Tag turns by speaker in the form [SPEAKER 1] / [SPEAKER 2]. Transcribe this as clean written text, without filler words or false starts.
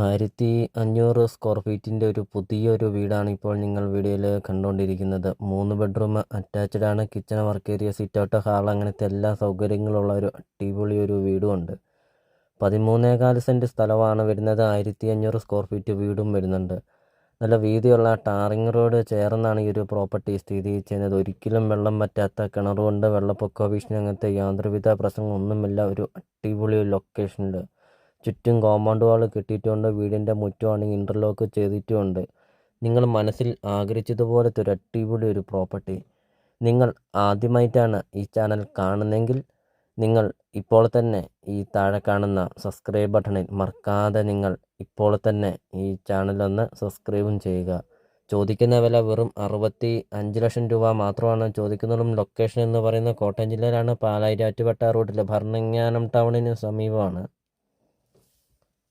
[SPEAKER 1] 1500 square ഫീറ്റിൻ്റെ ഒരു പുതിയൊരു വീടാണ് ഇപ്പോൾ നിങ്ങൾ വീഡിയോയിൽ കണ്ടുകൊണ്ടിരിക്കുന്നത്. 3 ബെഡ്റൂം അറ്റാച്ച്ഡ് ആണ്. Kitchen, work area, sit out, hall അങ്ങനത്തെ എല്ലാ സൗകര്യങ്ങളുള്ള ഒരു അടിപൊളി ഒരു വീടുമുണ്ട്. 13.4 സെൻറ്റ് സ്ഥലമാണ് വരുന്നത്. 1500 സ്ക്വയർ ഫീറ്റ് വീടും വരുന്നുണ്ട്. നല്ല വീതിയുള്ള ടാറിങ് റോഡ് ചേർന്നാണ് ഈ ഒരു പ്രോപ്പർട്ടി സ്ഥിതി ചെയ്യുന്നത്. ഒരിക്കലും വെള്ളം പറ്റാത്ത കിണറുകൊണ്ട് വെള്ളപ്പൊക്ക ഭീഷണി അങ്ങനത്തെ യാതൊരുവിധ പ്രശ്നങ്ങളൊന്നുമില്ല. ഒരു അടിപൊളി ലൊക്കേഷനിൽ ചുറ്റും കോമ്പൗണ്ട് വാൾ കെട്ടിയിട്ടുമുണ്ട്. വീടിൻ്റെ മുറ്റമാണെങ്കിൽ ഇൻ്റർലോക്ക് ചെയ്തിട്ടുമുണ്ട്. നിങ്ങൾ മനസ്സിൽ ആഗ്രഹിച്ചതുപോലത്തെ ഒരു അടിപൊളി ഒരു പ്രോപ്പർട്ടി. നിങ്ങൾ ആദ്യമായിട്ടാണ് ഈ ചാനൽ കാണുന്നതെങ്കിൽ നിങ്ങൾ ഇപ്പോൾ തന്നെ ഈ താഴെ കാണുന്ന സബ്സ്ക്രൈബ് ബട്ടണിൽ മറക്കാതെ നിങ്ങൾ ഇപ്പോൾ തന്നെ ഈ ചാനലൊന്ന് സബ്സ്ക്രൈബും ചെയ്യുക. ചോദിക്കുന്ന വില വെറും 65 ലക്ഷം രൂപ മാത്രമാണ് ചോദിക്കുന്നതും. ലൊക്കേഷൻ എന്ന് പറയുന്നത് കോട്ടയം ജില്ലയിലാണ്. പാലാ ഇരാറ്റുപേട്ട റൂട്ടിൽ ഭരണങ്ങാനം ടൗണിന് സമീപമാണ്.